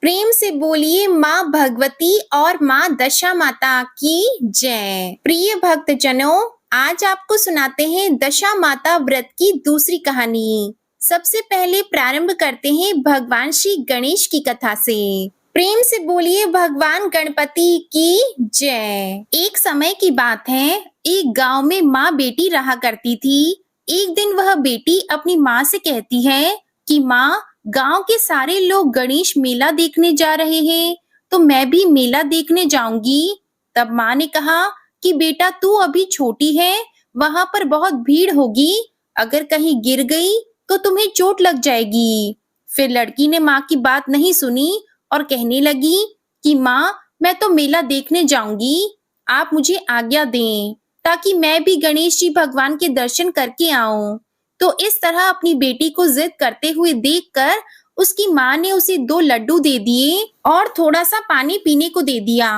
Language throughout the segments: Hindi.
प्रेम से बोलिए माँ भगवती और माँ दशा माता की जय। प्रिय भक्तजनों, आज आपको सुनाते हैं दशा माता व्रत की दूसरी कहानी। सबसे पहले प्रारंभ करते हैं भगवान श्री गणेश की कथा से। प्रेम से बोलिए भगवान गणपति की जय। एक समय की बात है, एक गांव में माँ बेटी रहा करती थी। एक दिन वह बेटी अपनी माँ से कहती है कि माँ, गांव के सारे लोग गणेश मेला देखने जा रहे हैं, तो मैं भी मेला देखने जाऊंगी। तब माँ ने कहा कि बेटा तू अभी छोटी है, वहां पर बहुत भीड़ होगी, अगर कहीं गिर गई तो तुम्हें चोट लग जाएगी। फिर लड़की ने माँ की बात नहीं सुनी और कहने लगी कि माँ, मैं तो मेला देखने जाऊंगी, आप मुझे आज्ञा दें ताकि मैं भी गणेश जी भगवान के दर्शन करके आऊं। तो इस तरह अपनी बेटी को जिद करते हुए देखकर उसकी माँ ने उसे 2 लड्डू दे दिए और थोड़ा सा पानी पीने को दे दिया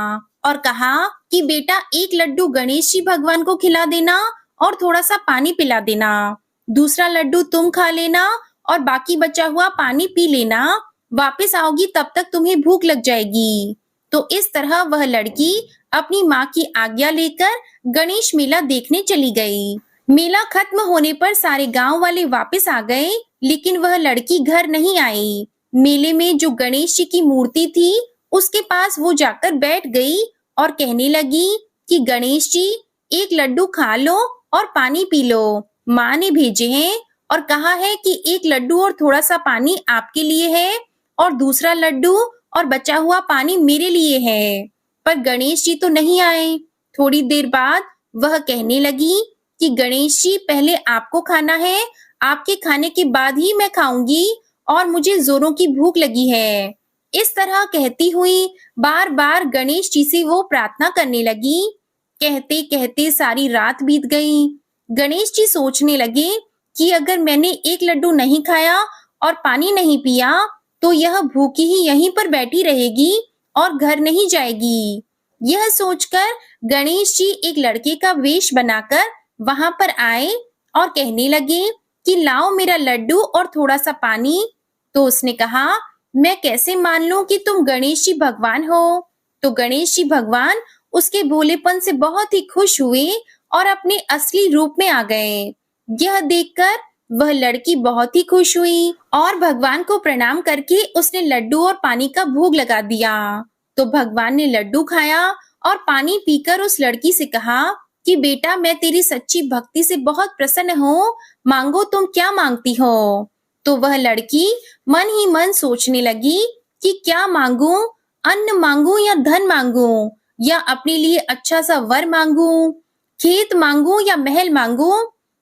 और कहा कि बेटा एक लड्डू गणेश जी भगवान को खिला देना और थोड़ा सा पानी पिला देना, दूसरा लड्डू तुम खा लेना और बाकी बचा हुआ पानी पी लेना, वापस आओगी तब तक तुम्हें भूख लग जाएगी। तो इस तरह वह लड़की अपनी माँ की आज्ञा लेकर गणेश मेला देखने चली गई। मेला खत्म होने पर सारे गांव वाले वापस आ गए, लेकिन वह लड़की घर नहीं आई। मेले में जो गणेश जी की मूर्ति थी, उसके पास वो जाकर बैठ गई और कहने लगी कि गणेश जी, एक लड्डू खा लो और पानी पी लो, माँ ने भेजे हैं और कहा है कि एक लड्डू और थोड़ा सा पानी आपके लिए है और दूसरा लड्डू और बचा हुआ पानी मेरे लिए है। पर गणेश जी तो नहीं आए। थोड़ी देर बाद वह कहने लगी कि गणेश जी, पहले आपको खाना है, आपके खाने के बाद ही मैं खाऊंगी और मुझे जोरों की भूख लगी है। इस तरह कहती हुई बार बार गणेश जी से वो प्रार्थना करने लगी। कहते कहते सारी रात बीत गई। गणेश जी सोचने लगे कि अगर मैंने एक लड्डू नहीं खाया और पानी नहीं पिया तो यह भूखी ही यहीं पर बैठी रहेगी और घर नहीं जाएगी। यह सोचकर गणेश जी एक लड़के का वेश बनाकर वहां पर आए और कहने लगे कि लाओ मेरा लड्डू और थोड़ा सा पानी। तो उसने कहा, मैं कैसे मान लूं कि तुम गणेश जी भगवान हो। तो गणेश जी भगवान उसके भोलेपन से बहुत ही खुश हुए और अपने असली रूप में आ गए। यह देखकर वह लड़की बहुत ही खुश हुई और भगवान को प्रणाम करके उसने लड्डू और पानी का भोग लगा दिया। तो भगवान ने लड्डू खाया और पानी पीकर उस लड़की से कहा कि बेटा, मैं तेरी सच्ची भक्ति से बहुत प्रसन्न हूँ, मांगो तुम क्या मांगती हो। तो वह लड़की मन ही मन सोचने लगी कि क्या मांगू, अन्न मांगू या धन मांगू, या अपने लिए अच्छा सा वर मांगू, खेत मांगू या महल मांगू।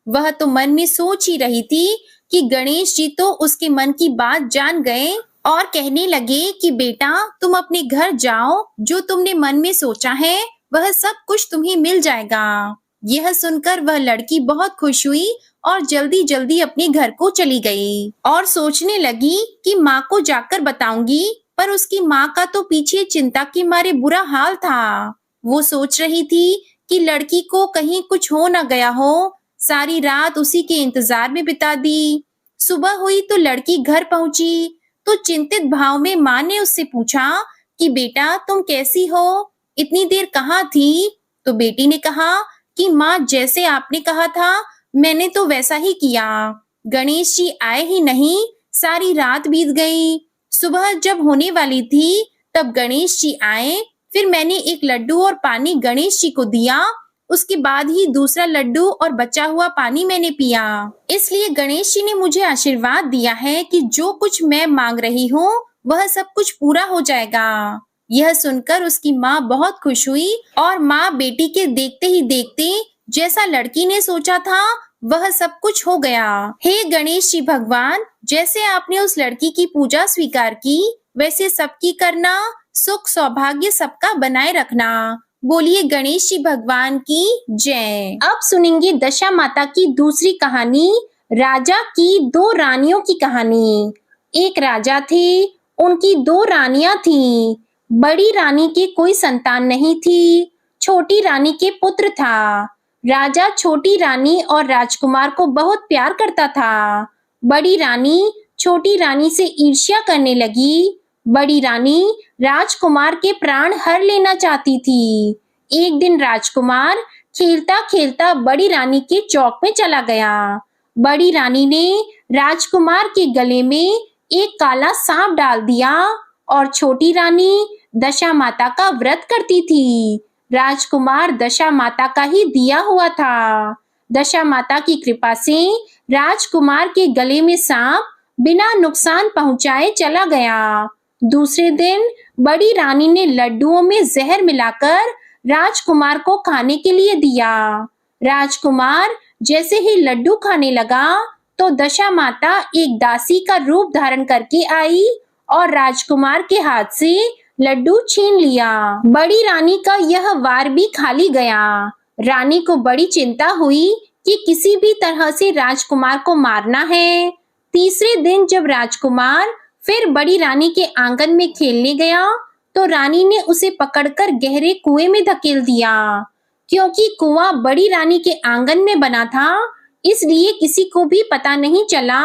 वह तो मन में सोच ही रही थी कि गणेश जी तो उसके मन की बात जान गए और कहने लगे कि बेटा, तुम अपने घर जाओ, जो तुमने मन में सोचा है वह सब कुछ तुम्हें मिल जाएगा। यह सुनकर वह लड़की बहुत खुश हुई और जल्दी जल्दी अपने घर को चली गई और सोचने लगी कि माँ को जाकर बताऊंगी, पर उसकी माँ का तो पीछे चिंता के मारे बुरा हाल था। वो सोच रही थी कि लड़की को कहीं कुछ हो न गया हो। सारी रात उसी के इंतजार में बिता दी। सुबह हुई तो लड़की घर पहुंची तो चिंतित भाव में माँ ने उससे पूछा कि बेटा, तुम कैसी हो, इतनी देर कहाँ थी। तो बेटी ने कहा कि माँ, जैसे आपने कहा था मैंने तो वैसा ही किया। गणेश जी आए ही नहीं, सारी रात बीत गई। सुबह जब होने वाली थी तब गणेश जी आए, फिर मैंने एक लड्डू और पानी गणेश जी को दिया, उसके बाद ही दूसरा लड्डू और बचा हुआ पानी मैंने पिया। इसलिए गणेश जी ने मुझे आशीर्वाद दिया है कि जो कुछ मैं मांग रही हूँ वह सब कुछ पूरा हो जाएगा। यह सुनकर उसकी माँ बहुत खुश हुई और माँ बेटी के देखते ही देखते जैसा लड़की ने सोचा था वह सब कुछ हो गया। हे गणेश जी भगवान, जैसे आपने उस लड़की की पूजा स्वीकार की वैसे सबकी करना, सुख सौभाग्य सबका बनाए रखना। बोलिए गणेश जी भगवान की जय। अब सुनेंगे दशा माता की दूसरी कहानी, राजा की 2 रानियों की कहानी। एक राजा थे, उनकी 2 रानियां थीं। बड़ी रानी के कोई संतान नहीं थी, छोटी रानी के पुत्र था। राजा छोटी रानी और राजकुमार को बहुत प्यार करता था। बड़ी रानी छोटी रानी से ईर्ष्या करने लगी बड़ी रानी राजकुमार के प्राण हर लेना चाहती थी। एक दिन राजकुमार खेलता खेलता बड़ी रानी के चौक में चला गया। बड़ी रानी ने राजकुमार के गले में एक काला सांप डाल दिया और छोटी रानी दशा माता का व्रत करती थी। राजकुमार दशा माता का ही दिया हुआ था। दशा माता की कृपा से राजकुमार के गले में सांप बिना नुकसान पहुंचाए चला गया। दूसरे दिन बड़ी रानी ने लड्डुओं में जहर मिलाकर राजकुमार को खाने के लिए दिया। राजकुमार जैसे ही लड्डू खाने लगा तो दशा माता एक दासी का रूप धारण करके आई और राजकुमार के हाथ से लड्डू छीन लिया। बड़ी रानी का यह वार भी खाली गया। रानी को बड़ी चिंता हुई कि किसी भी तरह से राजकुमार को मारना है। तीसरे दिन जब राजकुमार फिर बड़ी रानी के आंगन में खेलने गया तो रानी ने उसे पकड़कर गहरे कुएं में धकेल दिया। क्योंकि कुआं बड़ी रानी के आंगन में बना था, इसलिए किसी को भी पता नहीं चला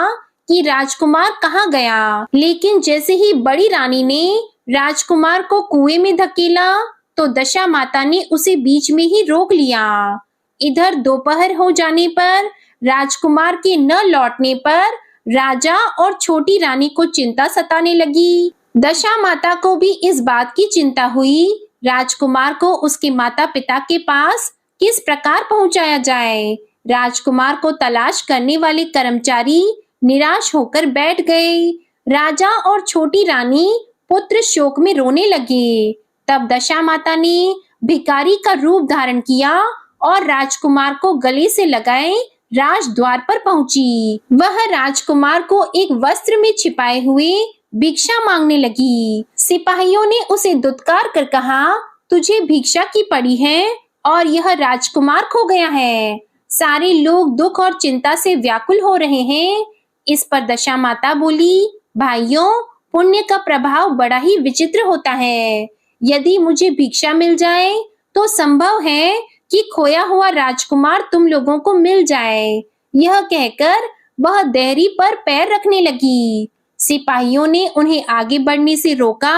कि राजकुमार कहाँ गया। लेकिन जैसे ही बड़ी रानी ने राजकुमार को कुएं में धकेला तो दशा माता ने उसे बीच में ही रोक लिया। इधर दोपहर हो जाने पर राजकुमार के न लौटने पर राजा और छोटी रानी को चिंता सताने लगी। दशा माता को भी इस बात की चिंता हुई राजकुमार को उसके माता पिता के पास किस प्रकार पहुंचाया जाए। राजकुमार को तलाश करने वाले कर्मचारी निराश होकर बैठ गए। राजा और छोटी रानी पुत्र शोक में रोने लगे। तब दशा माता ने भिखारी का रूप धारण किया और राजकुमार को गले से लगाए राजद्वार पर पहुंची। वह राजकुमार को एक वस्त्र में छिपाए हुए भिक्षा मांगने लगी। सिपाहियों ने उसे दुत्कार कर कहा, तुझे भिक्षा की पड़ी है और यह राजकुमार खो गया है। सारे लोग दुख और चिंता से व्याकुल हो रहे हैं। इस पर दशा माता बोली, भाइयों, पुण्य का प्रभाव बड़ा ही विचित्र होता है। यदि मुझे भिक्षा मिल जाए तो संभव है कि खोया हुआ राजकुमार तुम लोगों को मिल जाए। यह कहकर वह देहरी पर पैर रखने लगी। सिपाहियों ने उन्हें आगे बढ़ने से रोका।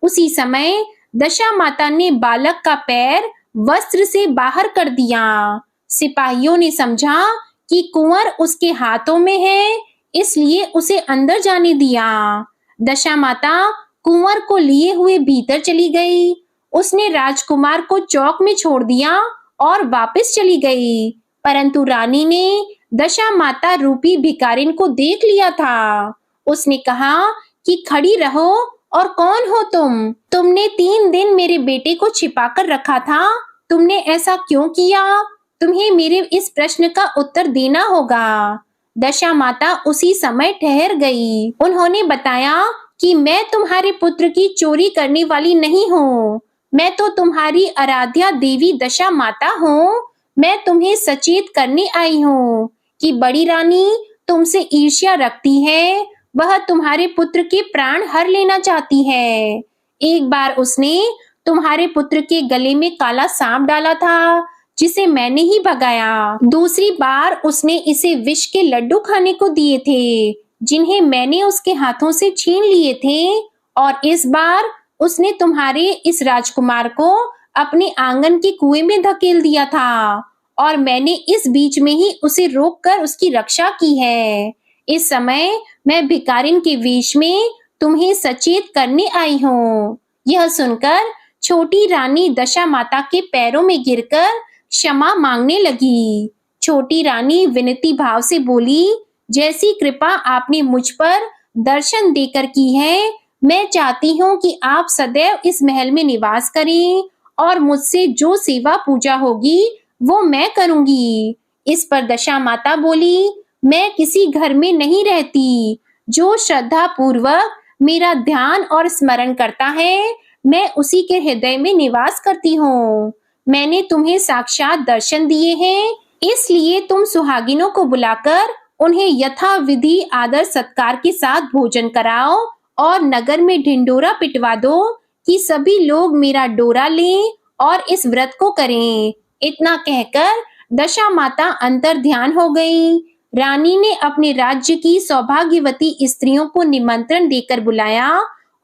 उसी समय दशा माता ने बालक का पैर वस्त्र से बाहर कर दिया। सिपाहियों ने समझा कि कुंवर उसके हाथों में है, इसलिए उसे अंदर जाने दिया। दशा माता कुंवर को लिए हुए भीतर चली गई। उसने राजकुमार को चौक में छोड़ दिया और वापस चली गई। परंतु रानी ने दशा माता रूपी भिखारिन को देख लिया था। उसने कहा कि खड़ी रहो, और कौन हो तुम? तुमने 3 दिन मेरे बेटे को छिपा कर रखा था। तुमने ऐसा क्यों किया? तुम्हें मेरे इस प्रश्न का उत्तर देना होगा। दशा माता उसी समय ठहर गई। उन्होंने बताया कि मैं तुम्हारे पुत्र की चोरी करने वाली नहीं हूँ। मैं तो तुम्हारी आराध्या देवी दशा माता हूँ। मैं तुम्हें सचेत करने आई हूँ कि बड़ी रानी तुमसे ईर्ष्या रखती है। वह तुम्हारे पुत्र के प्राण हर लेना चाहती है। एक बार उसने तुम्हारे पुत्र के गले में काला सांप डाला था, जिसे मैंने ही भगाया। दूसरी बार उसने इसे विष के लड्डू खाने को दिए थे, जिन्हें मैंने उसके हाथों से छीन लिए थे। और इस बार उसने तुम्हारे इस राजकुमार को अपने आंगन के कुएं में धकेल दिया था, और मैंने इस बीच में ही उसे रोककर उसकी रक्षा की है। इस समय मैं भिखारिन के वेश में तुम्हें सचेत करने आई हूँ। यह सुनकर छोटी रानी दशा माता के पैरों में गिरकर क्षमा मांगने लगी। छोटी रानी विनती भाव से बोली, जैसी कृपा आपने मुझ पर दर्शन देकर की है, मैं चाहती हूँ कि आप सदैव इस महल में निवास करें, और मुझसे जो सेवा पूजा होगी वो मैं करूंगी। इस पर दशा माता बोली, मैं किसी घर में नहीं रहती। जो श्रद्धा पूर्वक मेरा ध्यान और स्मरण करता है, मैं उसी के हृदय में निवास करती हूँ। मैंने तुम्हें साक्षात दर्शन दिए हैं, इसलिए तुम सुहागिनों को बुलाकर उन्हें यथाविधि आदर सत्कार के साथ भोजन कराओ और नगर में ढिंडोरा पिटवा दो कि सभी लोग मेरा डोरा लें और इस व्रत को करें। इतना कहकर दशा माता अंतर ध्यान हो गई। रानी ने अपने राज्य की सौभाग्यवती स्त्रियों को निमंत्रण देकर बुलाया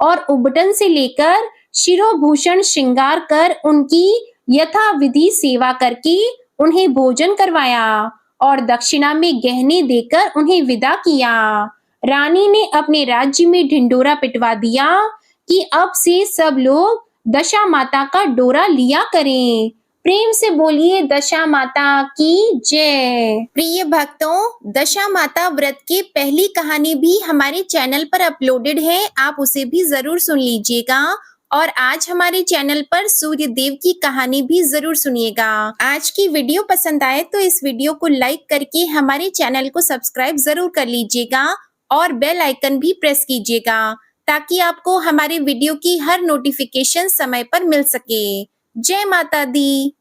और उबटन से लेकर शिरोभूषण श्रृंगार कर उनकी यथाविधि सेवा करके उन्हें भोजन करवाया और दक्षिणा में गहने देकर उन्हें विदा किया। रानी ने अपने राज्य में ढिंढोरा पिटवा दिया कि अब से सब लोग दशा माता का डोरा लिया करें। प्रेम से बोलिए दशा माता की जय। प्रिय भक्तों, दशा माता व्रत की पहली कहानी भी हमारे चैनल पर अपलोडेड है, आप उसे भी जरूर सुन लीजिएगा। और आज हमारे चैनल पर सूर्य देव की कहानी भी जरूर सुनिएगा। आज की वीडियो पसंद आए तो इस वीडियो को लाइक करके हमारे चैनल को सब्सक्राइब जरूर कर लीजिएगा और बेल आइकन भी प्रेस कीजिएगा ताकि आपको हमारे वीडियो की हर नोटिफिकेशन समय पर मिल सके। जय माता दी।